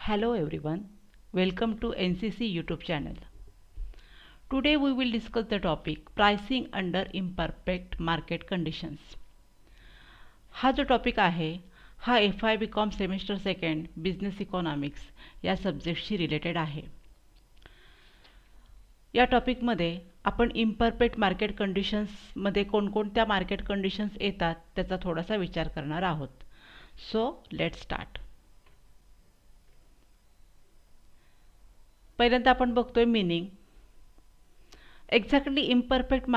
Hello everyone, welcome to NCC YouTube channel. Today we will discuss the topic pricing under imperfect market conditions. हा जो topic आहे हा FI BCom semester second business economics या सब्जेक्टशी related आहे. या टॉपिकमध्ये आपण imperfect market कंडिशन्समध्ये कोणकोणत्या market conditions येतात त्याचा थोडासा विचार करणार आहोत. So let's start. पहिल्यांदा आपण बघतोय meaning. Exactly imperfect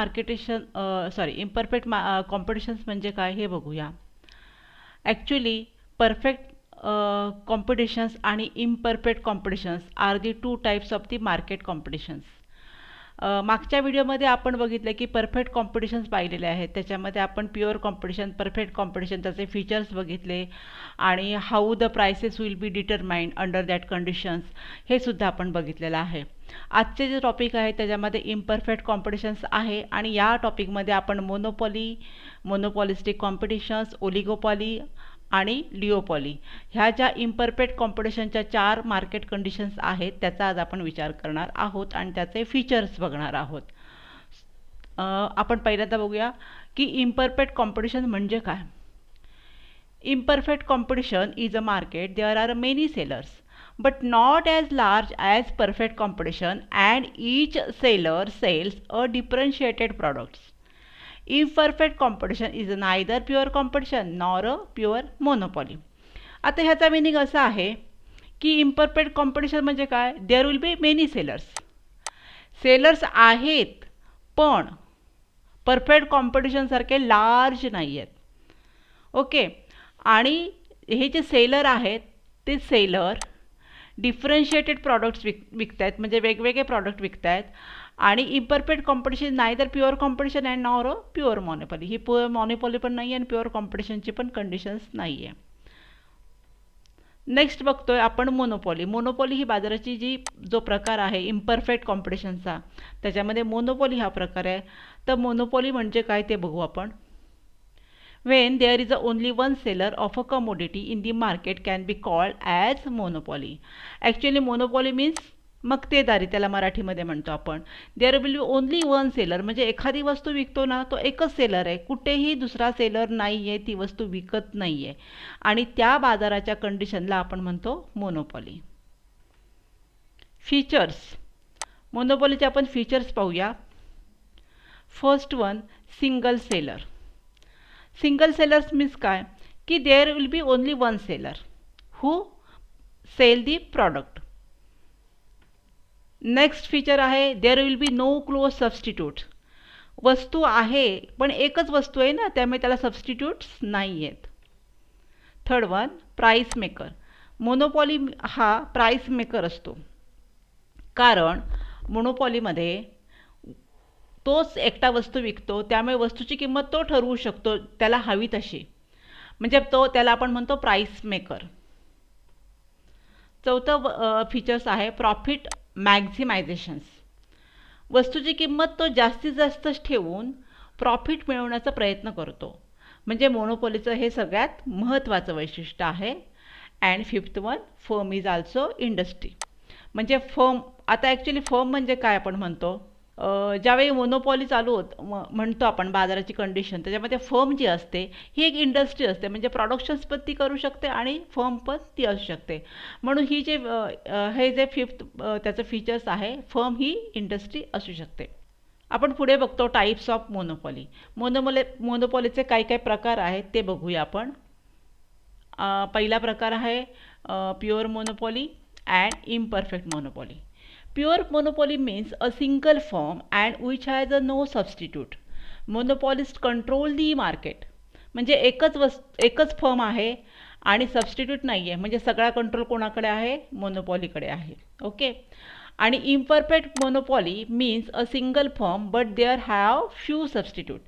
imperfect competitions म्हणजे काय हे बघूया. ॲक्च्युली परफेक्ट कॉम्पिटिशन्स आणि imperfect competitions are the two types of the market competitions. मागच्या व्हिडिओमध्ये आपण बघितलं की परफेक्ट कॉम्पिटिशन्स पाहिलेले आहेत. त्याच्यामध्ये आपण प्युअर कॉम्पिटिशन, परफेक्ट कॉम्पिटिशन, त्याचे फीचर्स बघितले आणि how the prices will be determined under that conditions हे सुद्धा आपण बघितलेलं आहे. आजचे जे टॉपिक आहे त्याच्यामध्ये इम्परफेक्ट कॉम्पिटिशन्स आहे आणि या टॉपिकमध्ये आपण मोनोपॉलिस्टिक कॉम्पिटिशन्स, ओलिगोपॉली आणि लिओपॉली ह्या ज्या इम्परफेक्ट कॉम्पिटिशनच्या 4 मार्केट कंडिशन्स आहेत त्याचा आज आपण विचार करणार आहोत आणि त्याचे फीचर्स बघणार आहोत. आपण पहिल्यांदा बघूया की इम्परफेक्ट कॉम्पिटिशन म्हणजे काय. Imperfect competition is a market there are many sellers but not as large as perfect competition and each seller sells a differentiated products. Imperfect competition is neither pure competition nor a pure monopoly. आता ह्याचा meaning असा आहे की imperfect competition म्हणजे काय. There will be many sellers आहेत पण perfect competition सारखे लार्ज नाही आहेत. ओके. आणि हे जे सेलर आहेत ते सेलर डिफरन्शिएटेड प्रॉडक्ट्स विकत आहेत, म्हणजे वेगवेगळे प्रॉडक्ट विकत आहेत. आणि imperfect competition neither pure competition and nor pure monopoly. ही प्युअर मॉनोपॉली पण नाही आहे आणि प्युअर कॉम्पिटिशनची पण कंडिशन्स नाही आहे. नेक्स्ट बघतोय आपण मोनोपॉली. मोनोपॉली ही बाजाराची जो प्रकार आहे इम्परफेक्ट कॉम्पिटिशनचा त्याच्यामध्ये मोनोपॉली हा प्रकार आहे. तर मोनोपॉली म्हणजे काय ते बघू आपण. When there is only one seller of a commodity in the market can be called as monopoly. Actually monopoly means मक्तेदारी, त्याला मराठीमध्ये म्हणतो आपण. There will be only one seller, म्हणजे एखादी वस्तू विकतो ना तो एकच सेलर आहे, कुठेही दुसरा सेलर नाही आहे, ती वस्तू विकत नाही आहे आणि त्या बाजाराच्या कंडिशनला आपण म्हणतो मोनोपॉली. फीचर्स. मोनोपॉलीचे आपण फीचर्स पाहूया. First one, single seller. Single sellers means काय की there will be only one seller who sell the product. Next feature आहे there will be no close substitute. वस्तू आहे पण एकच वस्तू आहे ना, त्यामुळे त्याला सबस्टिट्यूट्स नाही आहेत. Third one, price maker. Monopoly हा प्राइस मेकर असतो कारण मोनोपॉलीमध्ये तोच एकटा वस्तू विकतो, त्यामुळे वस्तूची किंमत तो ठरवू शकतो त्याला हवी तशी, म्हणजे त्याला आपण म्हणतो प्राइस मेकर. चौथं फीचर्स आहे प्रॉफिट मॅक्झिमायझेशन्स. वस्तूची किंमत तो जास्तीत जास्त ठेवून प्रॉफिट मिळवण्याचा प्रयत्न करतो, म्हणजे मोनोपॉलीचं हे सगळ्यात महत्त्वाचं वैशिष्ट्य आहे. And fifth one, firm is also industry. म्हणजे फर्म, आता ॲक्च्युली फर्म म्हणजे काय आपण म्हणतो, ज्यावेळी मोनोपॉली चालू म्हणतो आपण बाजाराची कंडिशन, त्याच्यामध्ये फर्म जी असते ही एक इंडस्ट्री असते, म्हणजे प्रोडक्शन्स पण ती करू शकते आणि फर्म पण ती असू शकते. म्हणून ही हे जे फिफ्थ त्याचं फीचर्स आहे, फर्म ही इंडस्ट्री असू शकते. आपण पुढे बघतो टाईप्स ऑफ मोनोपॉली. मोनोपॉलीचे काही काही प्रकार आहेत ते बघूया आपण. पहिला प्रकार आहे pure monopoly and imperfect monopoly. Pure monopoly means a single firm and which has a no substitute. Monopolist control the market. म्हणजे एकच फर्म आहे आणि सबस्टिट्यूट नाही आहे, म्हणजे सगळा कंट्रोल कोणाकडे आहे, मोनोपॉलीकडे आहे. ओके. आणि imperfect monopoly means a single firm but there have few substitute.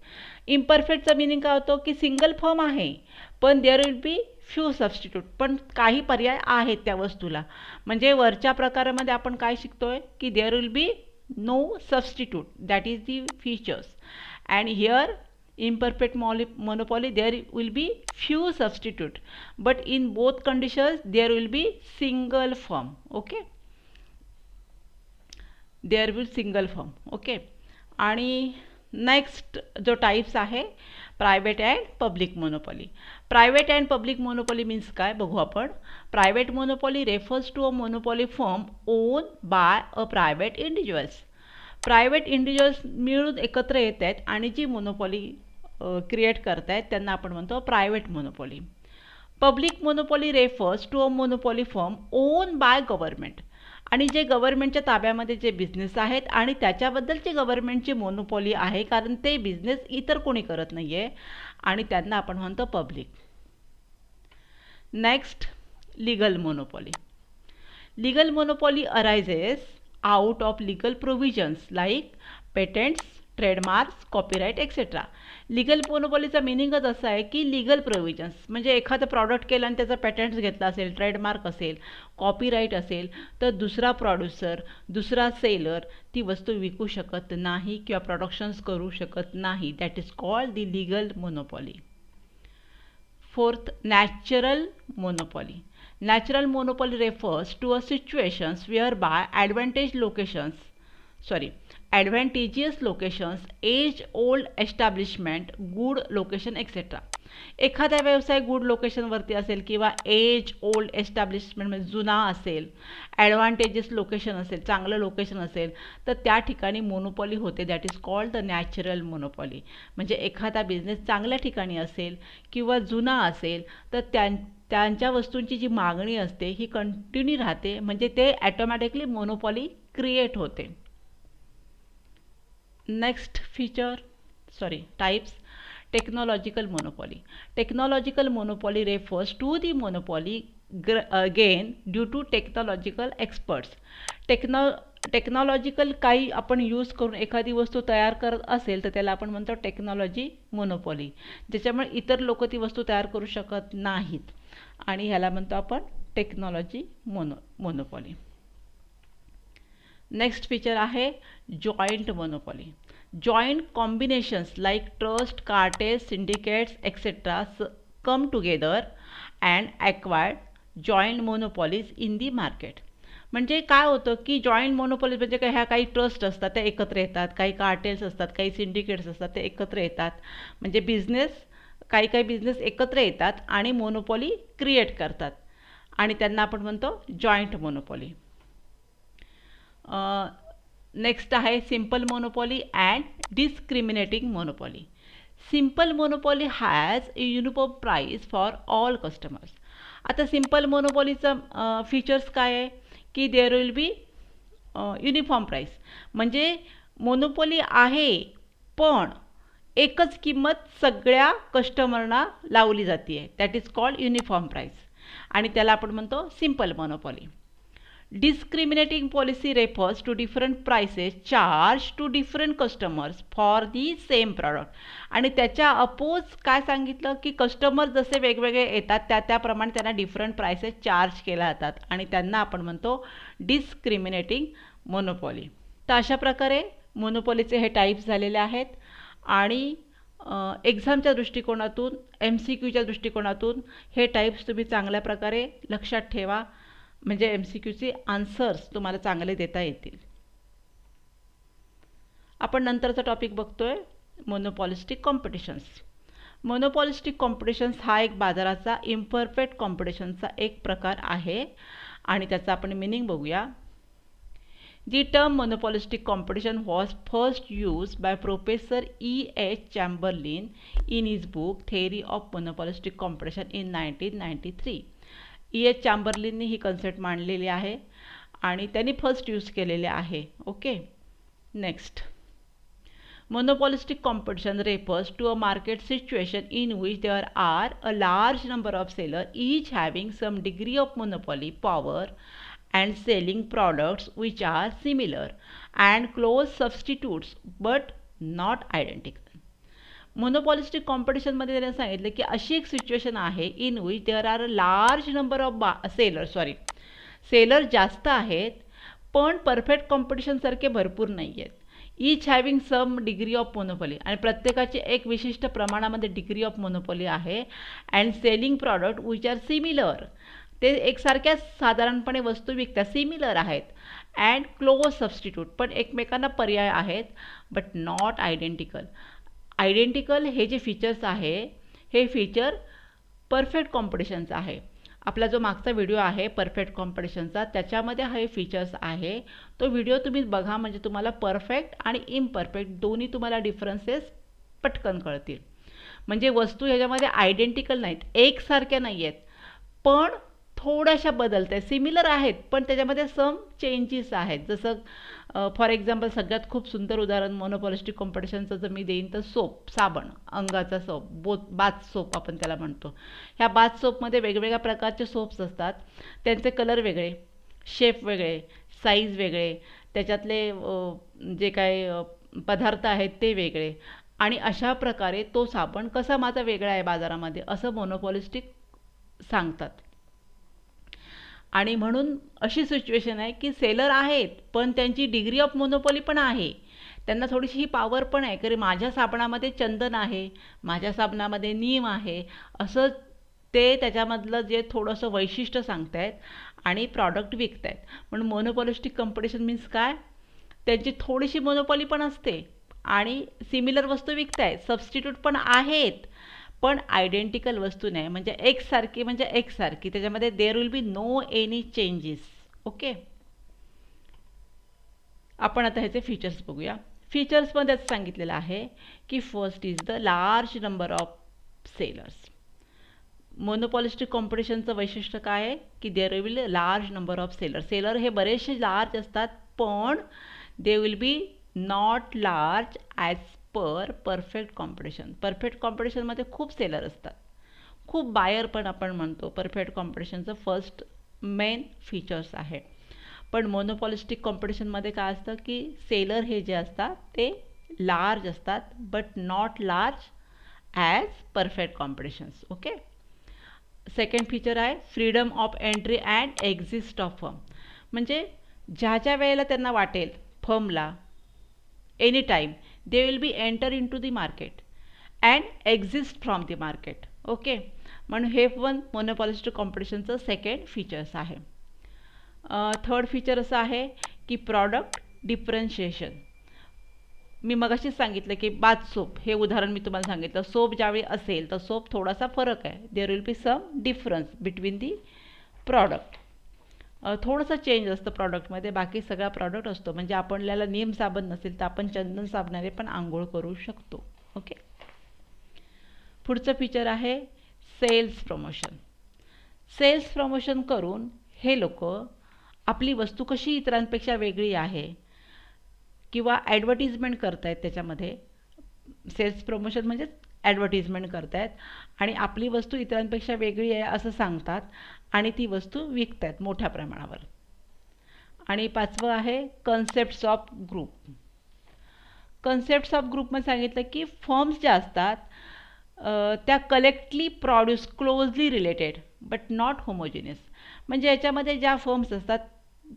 इम्परफेक्टचा मिनिंग काय होतो की सिंगल फर्म आहे पण there will be few substitute, पण काही पर्याय आहेत त्या वस्तूला. म्हणजे वरच्या प्रकारामध्ये आपण काय शिकतोय की there will be no substitute, that is the features. And here imperfect monopoly, there will be few substitute, but in both conditions there will be single firm. Okay, there will single firm. Okay. आणि next जो types आहे private and public monopoly. Private and public monopoly means काय बघू आपण. Private monopoly refers to a monopoly firm own by a private individuals. Private individuals मिळून एकत्र येत आहेत आणि जी मोनोपॉली क्रिएट करतायत त्यांना आपण म्हणतो private monopoly. Public monopoly refers to a monopoly firm own by government. आणि जे गव्हर्नमेंटच्या ताब्यामध्ये जे बिझनेस आहेत आणि त्याच्याबद्दलची गव्हर्नमेंटची मोनोपॉली आहे, कारण ते बिझनेस इतर कोणी करत नाही आहे आणि त्यांना आपण म्हणतो public. Next, legal monopoly. Legal monopoly arises out of legal provisions like patents, trademarks, copyright etcetera. Legal मोनोपॉलीचा मिनिंगच असा आहे की लीगल प्रोव्हिजन्स म्हणजे एखादं प्रॉडक्ट केलं आणि त्याचा पॅटंट्स घेतला असेल, ट्रेडमार्क असेल, कॉपीराईट असेल, तर दुसरा प्रोड्युसर, दुसरा सेलर ती वस्तू विकू शकत नाही किंवा प्रोडक्शन्स करू शकत नाही. That is called the legal monopoly. Fourth, natural monopoly. Natural monopoly refers to a situations whereby advantageous locations, age-old establishment, good location etc. एखादा व्यवसाय गुड लोकेशनवरती असेल किंवा एज ओल्ड एस्टॅब्लिशमेंट म्हणजे जुना असेल, ॲडव्हान्टेजेस लोकेशन असेल, चांगलं लोकेशन असेल, तर त्या ठिकाणी मोनोपॉली होते. That is called the natural monopoly. म्हणजे एखादा बिझनेस चांगल्या ठिकाणी असेल किंवा जुना असेल तर त्यांच्या वस्तूंची जी मागणी असते ही कंटिन्यू राहते, म्हणजे ते ॲटोमॅटिकली मोनोपॉली क्रिएट होते. Next types. Technological monopoly. Technological monopoly refers to the monopoly gain due to technological experts. Technological काही आपण यूज करून एखादी वस्तू तयार करत असेल तर त्याला आपण म्हणतो टेक्नॉलॉजी मोनोपॉली, ज्याच्यामुळे इतर लोक ती वस्तू तयार करू शकत नाहीत आणि ह्याला म्हणतो आपण टेक्नॉलॉजी मोनोपॉली. नेक्स्ट फीचर आहे joint monopoly. Joint combinations like trust, cartels, syndicates, etc. come together and acquire joint monopolies in the market. म्हणजे काय होतं की जॉईंट मोनोपॉली म्हणजे काय, ह्या काही ट्रस्ट असतात ते एकत्र येतात, काही कार्टेल्स असतात, काही सिंडिकेट्स असतात ते एकत्र येतात. म्हणजे काही बिझनेस एकत्र येतात आणि मोनोपॉली क्रिएट करतात आणि त्यांना आपण म्हणतो जॉईंट मोनोपॉली. नेक्स्ट आहे simple monopoly and discriminating monopoly. Simple monopoly has a uniform price for all customers. आता सिंपल मोनोपॉलीचं फीचर्स काय आहे की there will be uniform price. म्हणजे मोनोपॉली आहे पण एकच किंमत सगळ्या कस्टमरना लावली जाते आहे. That is called uniform price आणि त्याला आपण म्हणतो simple monopoly. Discriminating policy refers to different prices charged to different customers for the same product. आणि त्याच्या अपोज काय सांगितलं की कस्टमर जसे वेगवेगळे येतात त्याप्रमाणे त्यांना डिफरंट प्राइसेस चार्ज केल्या जातात आणि त्यांना आपण म्हणतो डिस्क्रिमिनेटिंग मोनोपॉली. तर अशा प्रकारे मोनोपॉलीचे हे टाइप्स झालेले आहेत आणि एक्झामच्या दृष्टिकोनातून, MCQच्या दृष्टिकोनातून हे टाइप्स तुम्ही चांगल्या प्रकारे लक्षात ठेवा, म्हणजे MCQचे आन्सर्स तुम्हाला चांगले देता येतील. आपण नंतरचा टॉपिक बघतोय मोनोपॉलिस्टिक कॉम्पिटिशन्स. मोनोपॉलिस्टिक कॉम्पिटिशन्स हा एक बाजाराचा इम्परफेक्ट कॉम्पिटिशनचा एक प्रकार आहे आणि त्याचा आपण मिनिंग बघूया. The term monopolistic competition was first used by Professor E.H. Chamberlain in his book Theory of Monopolistic Competition in 1993. E.H. चॅम्बरलिनने ही कन्सेप्ट मांडलेली आहे आणि त्यांनी फर्स्ट यूज केलेले आहे. Okay. Next, monopolistic competition refers to a market situation in which there are a large number of sellers each having some degree of monopoly power and selling products which are similar and close substitutes but not identical. Monopolistic कॉम्पिटिशनमध्ये त्याने सांगितलं की अशी एक situation आहे in which there are a large number of seller जास्त आहेत पण परफेक्ट कॉम्पिटिशनसारखे भरपूर नाही आहेत. Each having some degree of monopoly, आणि प्रत्येकाची एक विशिष्ट प्रमाणामध्ये डिग्री ऑफ मोनोपॉली आहे. And selling product which are similar, ते एकसारख्याच साधारणपणे वस्तू विकतात, सिमिलर आहेत. अँड क्लोज सबस्टिट्यूट, पण एकमेकांना पर्याय आहेत, बट नॉट आयडेंटिकल. आयडेंटिकल हे जे फीचर्स आहे हे फीचर परफेक्ट कॉम्पिटिशनचा आहे. आपला जो मागचा व्हिडिओ आहे परफेक्ट कॉम्पिटिशनचा, त्याच्यामध्ये हे फीचर्स आहे. तो व्हिडिओ तुम्ही बघा, म्हणजे तुम्हाला परफेक्ट आणि इम्परफेक्ट दोन्ही तुम्हाला डिफरन्सेस पटकन कळतील. म्हणजे वस्तू ह्याच्यामध्ये आयडेंटिकल नाहीत, एकसारख्या नाही आहेत, पण थोड्याशा बदलत आहेत, सिमिलर आहेत पण त्याच्यामध्ये सम चेंजेस आहेत. जसं फॉर एक्झाम्पल सगळ्यात खूप सुंदर उदाहरण मोनोपॉलिस्टिक कॉम्पिटिशनचं जर मी देईन तर सोप, साबण, अंगाचा सोप, बाथ सोप आपण त्याला म्हणतो. ह्या बाथ सोपमध्ये वेगवेगळ्या प्रकारचे सोप्स असतात, त्यांचे कलर वेगळे, शेप वेगळे, साईज वेगळे, त्याच्यातले जे काय पदार्थ आहेत ते वेगळे, आणि अशा प्रकारे तो साबण कसा माझा वेगळा आहे बाजारामध्ये असं मोनोपॉलिस्टिक सांगतात. आणि म्हणून अशी सिच्युएशन आहे की सेलर आहेत पण त्यांची डिग्री ऑफ मोनोपॉली पण आहे, त्यांना थोडीशी ही पॉवर पण आहे, कारण माझ्या साबणामध्ये चंदन आहे, माझ्या साबणामध्ये नीम आहे, असं ते त्याच्यामधलं जे थोडंसं वैशिष्ट्य सांगतायत आणि प्रॉडक्ट विकतायत. म्हणून मोनोपॉलिस्टिक कॉम्पिटिशन मीन्स काय, त्यांची थोडीशी मोनोपॉली पण असते आणि सिमिलर वस्तू विकतायत, सबस्टिट्यूट पण आहेत, पण आयडेंटिकल वस्तू नाही, म्हणजे एकसारखी म्हणजे एकसारखी, त्याच्यामध्ये there will be no any changes. Okay, आपण आता ह्याचे फीचर्स बघूया. फीचर्समध्येच सांगितलेलं आहे की first is the large number of sellers. Monopolistic कॉम्पिटिशनचं वैशिष्ट्य काय आहे की there will large number of seller. Seller हे बरेचसे लार्ज असतात, पण they will be not large as per perfect competition. Perfect कॉम्पिटिशनमध्ये खूप सेलर असतात, खूप बायर पण आपण म्हणतो. परफेक्ट कॉम्पिटिशनचं फर्स्ट मेन फीचर्स आहे. पण मोनोपॉलिस्टिक कॉम्पिटिशनमध्ये काय असतं की सेलर हे जे असतात ते लार्ज असतात, but not large as perfect competitions. Okay, second feature आहे freedom of entry and exist of firm. म्हणजे ज्या ज्या वेळेला त्यांना वाटेल फर्मला, any time they will be enter into the market and exist from the market. Okay, म्हणून हे पण मोनोपॉलिस्टिक कॉम्पिटिशनचं सेकंड फीचर्स आहे. थर्ड फीचर असं आहे की प्रॉडक्ट डिफरन्शिएशन. मी मगाशीच सांगितलं की बाथ सोप हे उदाहरण मी तुम्हाला सांगितलं, सोप ज्यावेळी असेल तर सोप थोडासा फरक आहे, there will be some difference between the product. थोडंसं चेंज असतं प्रॉडक्टमध्ये, बाकी सगळा प्रॉडक्ट असतो. म्हणजे आपल्याला नीम साबण नसेल तर आपण चंदन साबणाने पण आंघोळ करू शकतो. ओके, पुढचं फीचर आहे सेल्स प्रमोशन. सेल्स प्रमोशन करून हे लोक आपली वस्तू कशी इतरांपेक्षा वेगळी आहे किंवा ॲडव्हर्टिजमेंट करतायत, त्याच्यामध्ये सेल्स प्रमोशन म्हणजे ॲडव्हर्टिजमेंट करतायत आणि आपली वस्तू इतरांपेक्षा वेगळी आहे असं सांगतात आणि ती वस्तू विकतायत मोठ्या प्रमाणावर. आणि पाचवं आहे concepts of group. Concepts of ग्रुपमध्ये सांगितलं की फर्म्स ज्या असतात त्या collectively produce closely related but not homogeneous. म्हणजे याच्यामध्ये ज्या फर्म्स असतात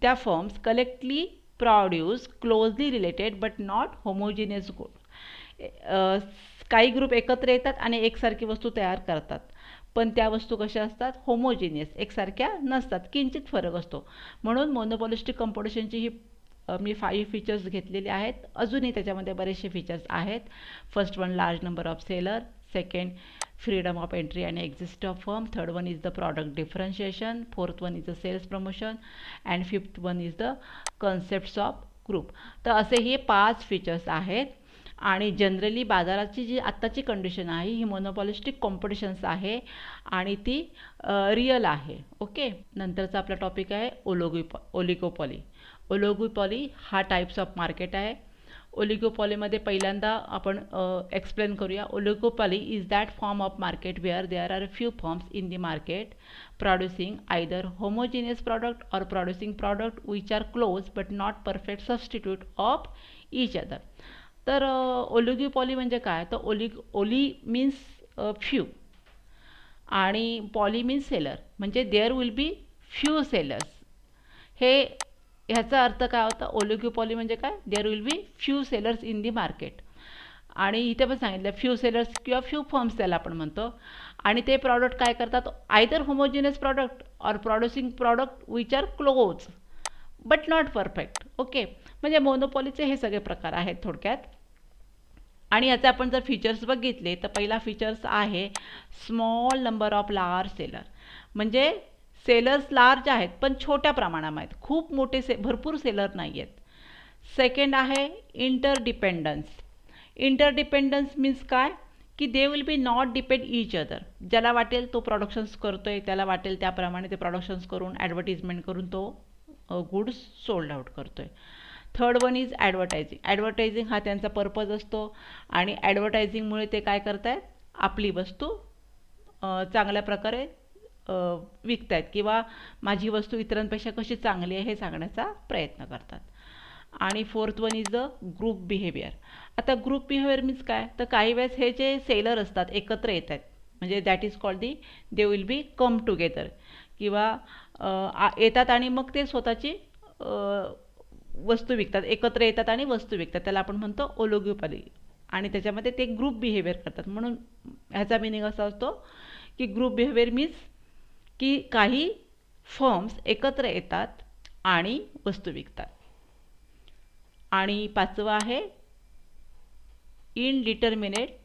त्या firms collectively produce closely related but not homogeneous good. काही ग्रुप एकत्र येतात आणि एकसारखी वस्तू तयार करतात, पण त्या वस्तू कशा असतात, होमोजिनियस, एकसारख्या नसतात, किंचित फरक असतो. म्हणून मोनोपॉलिस्टिक कॉम्पिटिशनची ही मी 5 फीचर्स घेतलेले आहेत. अजूनही त्याच्यामध्ये बरेचसे फीचर्स आहेत. First one large number of seller, second freedom of entry and exist of firm, third one is the product differentiation, fourth one is the sales promotion, and fifth one is the concepts of group. तर असे हे 5 features आहेत आणि generally बाजाराची जी आत्ताची condition आहे ही monopolistic competitions आहे आणि ती रिअल आहे. ओके, नंतरचा आपला टॉपिक आहे ओलिगोपॉली. ओलिगोपॉली हा टाइप्स ऑफ मार्केट आहे. ओलिगोपॉलीमध्ये पहिल्यांदा आपण एक्सप्लेन करूया. Oligopoly is that form of market where there are few firms in the market producing either homogeneous product or producing product which are close but not perfect substitute of each other. तर oligopoly म्हणजे काय, तर oli means few आणि poly means seller, म्हणजे there will be few sellers. हे ह्याचा अर्थ काय होता, ओलिगोपॉली म्हणजे काय, there will be few sellers in the market. आणि इथे पण सांगितलं फ्यू सेलर्स किंवा फ्यू फर्म्स त्याला आपण म्हणतो. आणि ते प्रॉडक्ट काय करतात, either homogeneous product or producing product which are close but not perfect. Okay, म्हणजे मोनोपॉलीचे हे सगळे प्रकार आहेत थोडक्यात. आणि याचे आपण जर फीचर्स बघितले तर पहिला फीचर्स आहे small number of large seller. म्हणजे सेलर्स लार्ज आहेत पण छोट्या प्रमाणामध्ये आहेत, खूप मोठे भरपूर सेलर नाही आहेत. सेकंड आहे इंटरडिपेंडन्स. इंटरडिपेंडन्स मीन्स काय, की दे will be not depend each other. ज्याला वाटेल तो प्रोडक्शन्स करतोय, त्याला वाटेल त्याप्रमाणे ते प्रोडक्शन्स करून ॲडव्हर्टिजमेंट करून तो गुड्स सोल्ड आउट करतोय. Third one is advertising. Advertising हा त्यांचा पर्पज असतो आणि ॲडव्हर्टायझिंगमुळे ते काय करतायत, आपली वस्तू चांगल्या प्रकारे विकतायत किंवा माझी वस्तू इतरांपेक्षा कशी चांगली आहे हे सांगण्याचा प्रयत्न करतात. आणि fourth one is the group behaviour. आता ग्रुप बिहेवियर मीन्स काय, तर काही वेळेस हे जे सेलर असतात एकत्र येतात, म्हणजे that is called the they will B come together, किंवा येतात आणि मग ते स्वतःची वस्तू विकतात, एकत्र येतात आणि वस्तू विकतात, त्याला आपण म्हणतो ओलिगोपॉली. आणि त्याच्यामध्ये ते ग्रुप बिहेवियर करतात. म्हणून ह्याचा मिनिंग असा असतो की ग्रुप बिहेवियर मीन्स की काही फर्म्स एकत्र येतात आणि वस्तू विकतात. आणि पाचवं आहे इनडिटर्मिनेट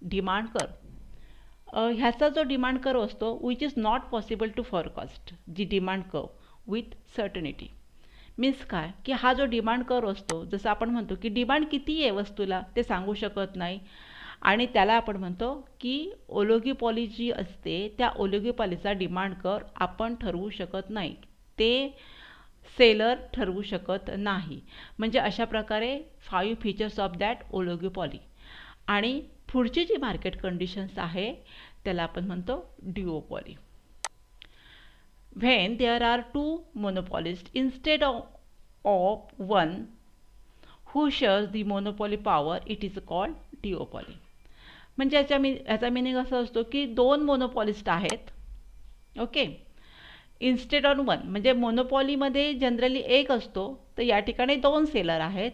डिमांड कर्व. ह्याचा जो डिमांड कर्व असतो which is not possible to forecast जी demand curve with certainty. Means काय, की हा जो डिमांड कर्व असतो, जसं आपण म्हणतो की डिमांड किती आहे वस्तूला ते सांगू शकत नाही. आणि त्याला आपण म्हणतो की ओलिगोपॉली जी असते त्या ओलिगोपॉलीचा डिमांड कर्व आपण ठरवू शकत नाही, ते सेलर ठरवू शकत नाही. म्हणजे अशा प्रकारे 5 फीचर्स ऑफ दॅट ओलिगोपॉली. आणि पुढची जी मार्केट कंडिशन्स आहे त्याला आपण म्हणतो ड्युओपॉली. When there are two monopolists instead of one who shares the monopoly power, it is called duopoly. म्हणजे याचा मिनिंग असा असतो की दोन मोनोपॉलिस्ट आहेत. ओके, इन्स्टेड ऑन वन म्हणजे मोनोपॉलीमध्ये जनरली एक असतो, तर या ठिकाणी दोन सेलर आहेत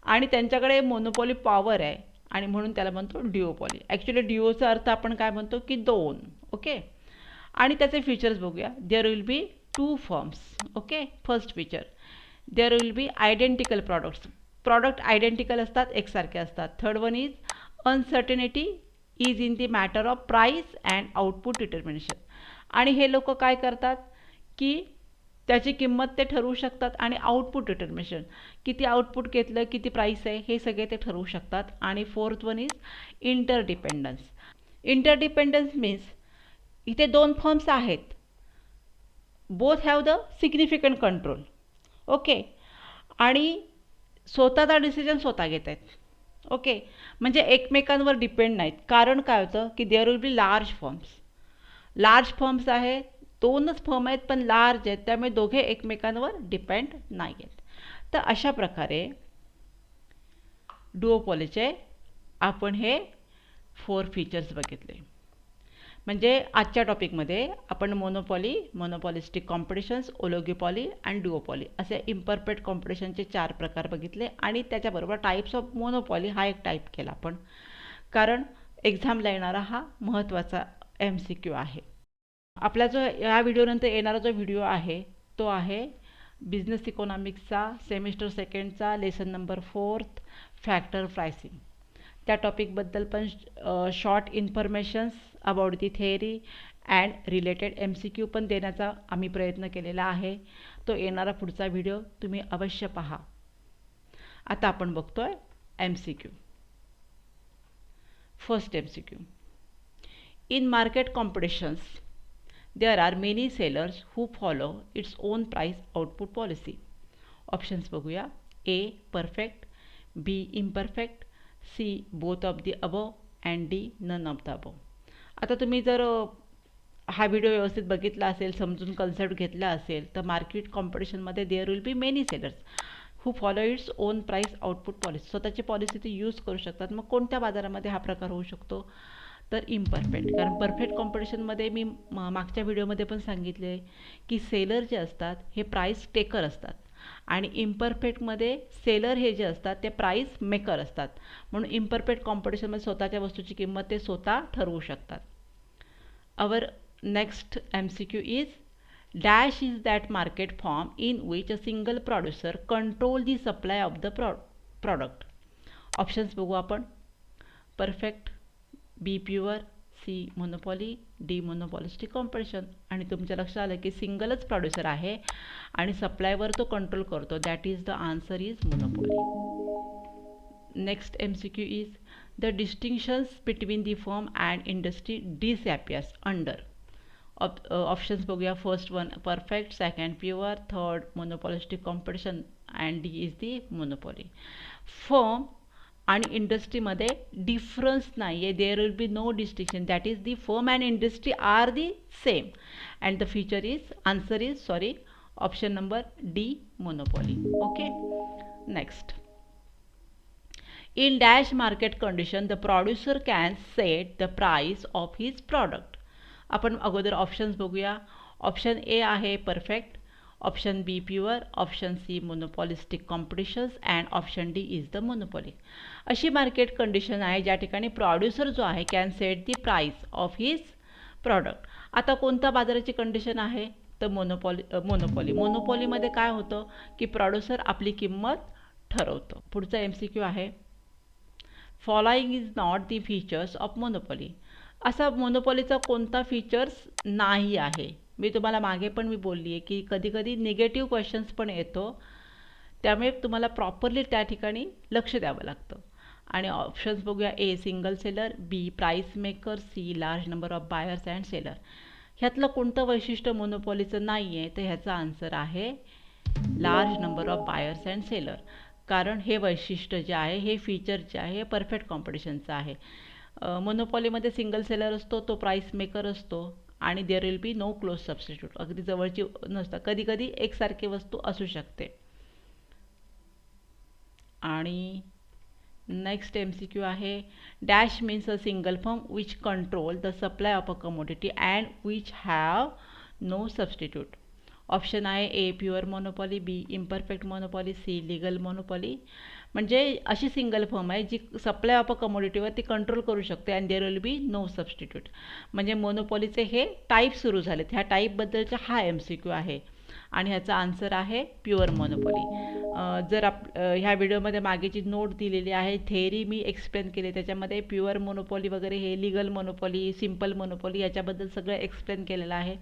आणि त्यांच्याकडे मोनोपॉली पॉवर आहे आणि म्हणून त्याला म्हणतो ड्युओपॉली. ॲक्च्युली ड्युओचा अर्थ आपण काय म्हणतो की दोन. ओके, आणि त्याचे फीचर्स बघूया. There will be two firms. Okay, first feature there will be identical products. Product identical असतात, एकसारखे असतात. Third one is uncertainty is in the matter of price and output determination. आणि हे लोक काय करतात की त्याची किंमत ते ठरवू शकतात आणि आउटपुट डिटर्मिनेशन, किती आउटपुट घेतलं, किती प्राईस आहे, हे सगळे ते ठरवू शकतात. आणि fourth one is interdependence. Interdependence means इथे दोन फर्म्स आहेत, both have the significant control. Okay, आणि स्वतःचा डिसिजन स्वतः घेत आहेत. ओके, म्हणजे एकमेकांवर डिपेंड नाहीत. कारण काय होतं की there will be large firms. Large firms आहेत, दोनच फर्म आहेत पण लार्ज आहेत, त्यामुळे दोघे एकमेकांवर डिपेंड नाही आहेत. तर अशा प्रकारे डुओपॉलीचे आपण हे 4 फीचर्स बघितले. म्हणजे आजच्या टॉपिकमध्ये आपण monopoly, monopolistic competitions, oligopoly and डुओपॉली असे इम्परफेक्ट कॉम्पिटिशनचे 4 प्रकार बघितले. आणि त्याच्याबरोबर टाईप्स ऑफ मोनोपॉली हा एक टाईप केला आपण, कारण एक्झामला येणारा हा महत्त्वाचा MCQ आहे. आपला जो या व्हिडिओनंतर येणारा जो व्हिडिओ आहे तो आहे बिझनेस इकॉनॉमिक्सचा सेमिस्टर सेकंडचा लेसन नंबर 4 फॅक्टर प्राइसिंग. त्या टॉपिकबद्दल पण short informations about the theory and related MCQ पण देण्याचा आम्ही प्रयत्न केलेला आहे. तो येणारा पुढचा व्हिडिओ तुम्ही अवश्य पहा. आता आपण बघतोय MCQ. First MCQ. In market competitions, there are many sellers who follow its own price output policy. Options बघूया. A. Perfect, B. Imperfect, C. Both of the above and D. None of the above. आता तुम्ही जर हा video व्यवस्थित बघितला असेल, समजून concept घेतला असेल, तर मार्केट कॉम्पिटिशनमध्ये there will be many sellers who follow its own price output policy. स्वतःची पॉलिसी ते यूज करू शकतात. मग कोणत्या बाजारामध्ये हा प्रकार होऊ शकतो, तर इम्परफेक्ट. कारण परफेक्ट कॉम्पिटिशनमध्ये मी मागच्या व्हिडिओमध्ये पण सांगितले की सेलर जे असतात हे प्राईस टेकर असतात आणि इम्परफेक्टमध्ये सेलर हे जे असतात ते प्राईस मेकर असतात. म्हणून इम्परफेक्ट कॉम्पिटिशनमध्ये स्वतःच्या वस्तूची किंमत ते स्वतः ठरवू शकतात. Our next MCQ is dash is that market form in which a single producer control the supply of the product. Options बघू आपण. Perfect, B pure, C monopoly, D monopolistic competition. आणि तुमच्या लक्षात आलं की सिंगलच प्रोड्युसर आहे आणि सप्लायवर तो कंट्रोल करतो. That is the answer is monopoly. Next MCQ is the distinctions between the firm and industry disappears under. Options बघूया. First one perfect, second pure, third monopolistic competition and D is the monopoly. Firm आणि इंडस्ट्रीमध्ये difference नाही आहे. There will be no distinction. That is the firm and industry are the same and the feature is answer is sorry option number D monopoly. Okay. Next. In dash market condition, the producer can set the price of his product. आपण अगोदर options बघूया. Option A आहे perfect, option B pure, option C monopolistic competitions and option D is the monopoly. अशी market condition आहे ज्या ठिकाणी producer जो आहे can set the price of his product. आता कोणत्या बाजाराची कंडिशन आहे तर मोनोपॉलीमध्ये काय होतं की प्रॉड्युसर आपली किंमत ठरवतो. पुढचा MCQ आहे following is not the features of monopoly. असा मोनोपॉलीचा कोणता फीचर्स नाही आहे. मी तुम्हाला मागे पण मी बोलली आहे की कधी कधी निगेटिव्ह क्वेश्चन्स पण येतो, त्यामुळे तुम्हाला प्रॉपरली त्या ठिकाणी लक्ष द्यावं लागतं. आणि ऑप्शन्स बघूया. A single seller, B price maker, C large number of buyers and seller. ह्यातलं कोणतं वैशिष्ट्य मोनोपॉलीचं नाही आहे तर ह्याचा आन्सर आहे large number of buyers and seller. कारण हे वैशिष्ट्य जे आहे हे फीचर जे आहे हे परफेक्ट कॉम्पिटिशनचं आहे. मोनोपॉलीमध्ये सिंगल सेलर असतो, तो प्राईस मेकर असतो आणि there will be no close substitute. अगदी जवळची नसतात, कधी कधी एकसारखी वस्तू असू शकते. आणि नेक्स्ट MCQ आहे dash means a single firm which control the supply of a commodity and which have no substitute. Option आहे A pure monopoly, B imperfect monopoly, C legal monopoly. म्हणजे अशी सिंगल फर्म आहे जी supply of अ कमोडिटीवर ती control करू शकते and there will be no substitute. म्हणजे मोनोपॉलीचे हे टाईप सुरू झालेत. ह्या टाईपबद्दलचा हा MCQ आहे आणि ह्याचा आन्सर आहे प्युअर मोनोपॉली. जर ह्या व्हिडिओमध्ये मागेची नोट दिलेली आहे, थेअरी मी एक्सप्लेन केली, त्याच्यामध्ये प्युअर मोनोपॉली वगैरे हे लिगल मोनोपॉली, सिम्पल मोनोपॉली याच्याबद्दल सगळं एक्सप्लेन केलेलं आहे.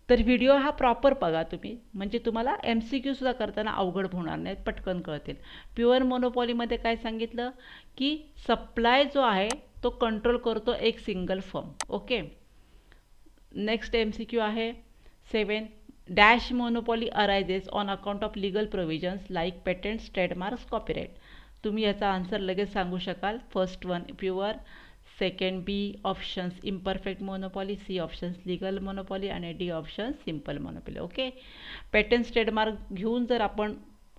तर व्हिडिओ हा प्रॉपर बघा तुम्ही, म्हणजे तुम्हाला MCQ सुद्धा करताना अवघड होणार नाहीत, पटकन कळतील. प्युअर मोनोपॉलीमध्ये काय सांगितलं की सप्लाय जो आहे तो कंट्रोल करतो एक single firm. Okay. Next MCQ आहे 7 dash monopoly arises on account of legal provisions like patents, trademarks, copyright. तुम्ही याचा आन्सर लगेच सांगू शकाल. First one pure, second B options imperfect monopoly, C options legal monopoly आणि D options simple monopoly. Okay. Patents trademark घेऊन जर आपण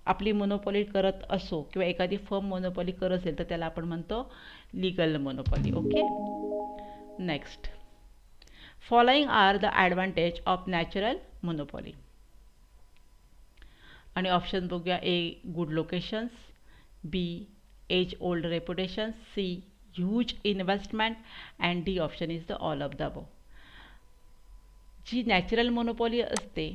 आपली मोनोपॉली करत असो किंवा एखादी फर्म मोनोपॉली करत असेल तर त्याला आपण म्हणतो legal monopoly. Okay. Next. Following are the advantage of natural monopoly. आणि ऑप्शन बघूया. A good locations, B age old reputation, C huge investment and D option is the all of the above. जी natural monopoly असते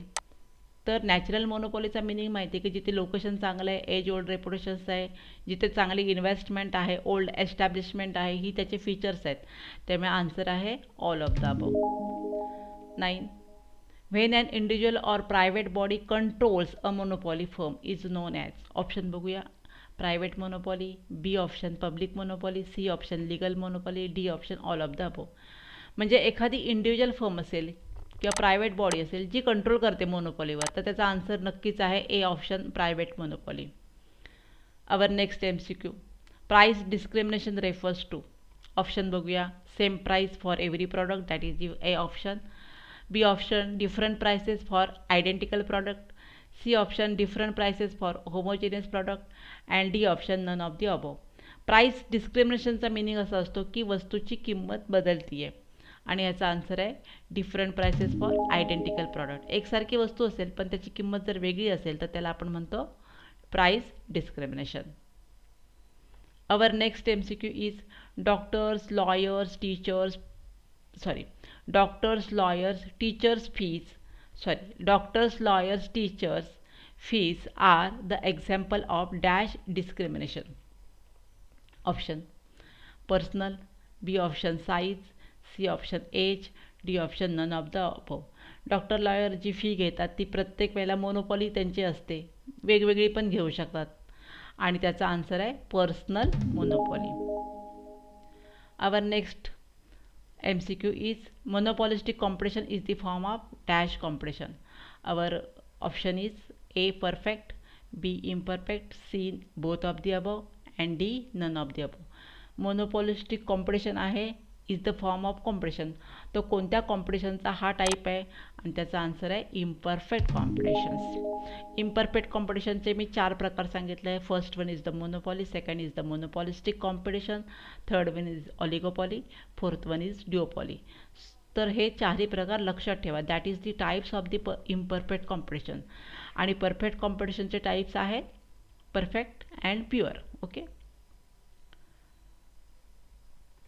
तर natural मोनोपॉलीचा meaning माहिती आहे की जिथे location चांगलं आहे, एज ओल्ड रेप्युटेशन्स आहे, जिथे चांगली इन्व्हेस्टमेंट आहे, ओल्ड एस्टॅब्लिशमेंट आहे, ही त्याचे फीचर्स आहेत. त्यामुळे आन्सर आहे all of the above. 9 when an individual or private body controls a monopoly firm is known as. Option बघूया. Private monopoly, B option public monopoly, C option legal monopoly, D option all of the above. म्हणजे एखादी individual firm असेल किंवा private body असेल जी control करते मोनोपॉलीवर तर त्याचा answer नक्कीच आहे A option private monopoly. Our next MCQ price discrimination refers to. Option बघूया. Same price for every product that is A option, B option different prices for identical product, C option different prices for homogeneous product and D option none of the above. Price डिस्क्रिमिनेशनचा meaning असा असतो की वस्तूची किंमत बदलती आहे आणि याचा आन्सर आहे different prices for identical product. एकसारखी वस्तू असेल पण त्याची किंमत जर वेगळी असेल तर त्याला आपण म्हणतो price discrimination. Our next MCQ is doctors, lawyers, teachers, sorry, doctors, lawyers, teachers fees, sorry, doctors, lawyers, teachers fees are the example of dash discrimination. Option personal, B option size, C option age, D option none of the above. Doctor lawyer जी fee घेतात ती प्रत्येक वेळेला monopoly त्यांची असते, वेगवेगळी पण घेऊ शकतात आणि त्याचा आन्सर आहे personal monopoly. Our next MCQ is monopolistic competition is the form of dash competition. Our option is A perfect, B imperfect, C both of the above and D none of the above. Monopolistic competition आहे is the form of competition. तो कोणत्या कॉम्पिटिशनचा हा type आहे आणि त्याचा answer आहे imperfect competitions. Imperfect कॉम्पिटिशनचे मी 4 प्रकार सांगितले आहे. First one is the monopoly, second is the monopolistic competition, third one is oligopoly, fourth one is duopoly. तर हे 4ही प्रकार लक्षात ठेवा. That is the types of the imperfect competition. आणि परफेक्ट कॉम्पिटिशनचे टाईप्स आहेत perfect and pure. Okay.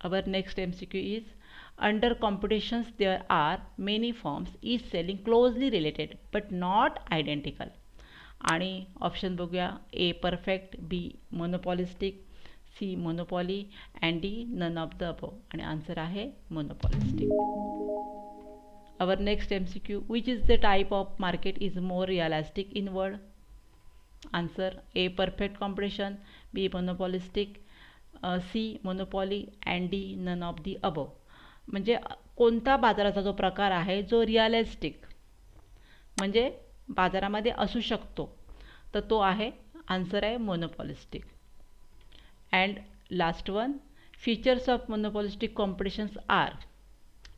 Our next MCQ is under competitions there are many firms each selling closely related but not identical. आणि option बघूया. A perfect, B monopolistic, C monopoly and D none of the above. आणि answer आहे monopolistic. Our next MCQ, which is the type of market is more realistic in word? Answer A perfect competition, B monopolistic, C monopoly and D none of the above. म्हणजे कोणता बाजाराचा जो प्रकार आहे जो realistic म्हणजे बाजारामध्ये असू शकतो तर तो आहे आन्सर आहे monopolistic. And last one features of monopolistic competitions are.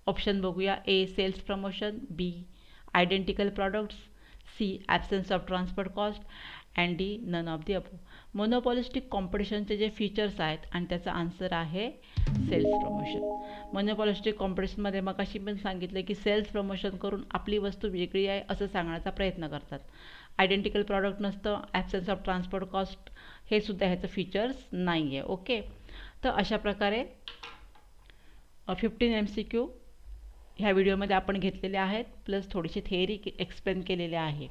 Option बघूया. A sales promotion, B identical products, C absence of transport cost and D none of the above. Monopolistic कॉम्पिटिशनचे जे फीचर्स आहेत आणि त्याचा आन्सर आहे cells promotion. Monopolistic कॉम्पिटिशनमध्ये मग अशी पण सांगितलं की सेल्स प्रमोशन करून आपली वस्तू वेगळी आहे असं सांगण्याचा प्रयत्न करतात. आयडेंटिकल प्रॉडक्ट नसतं, ॲब्सेन्स ऑफ ट्रान्सपोर्ट कॉस्ट हे सुद्धा ह्याचं फीचर्स नाही आहे. ओके. तर अशा प्रकारे 15 MCQ ह्या व्हिडिओमध्ये आपण घेतलेले आहेत प्लस थोडीशी थेअरी एक्सप्लेन केलेली आहे.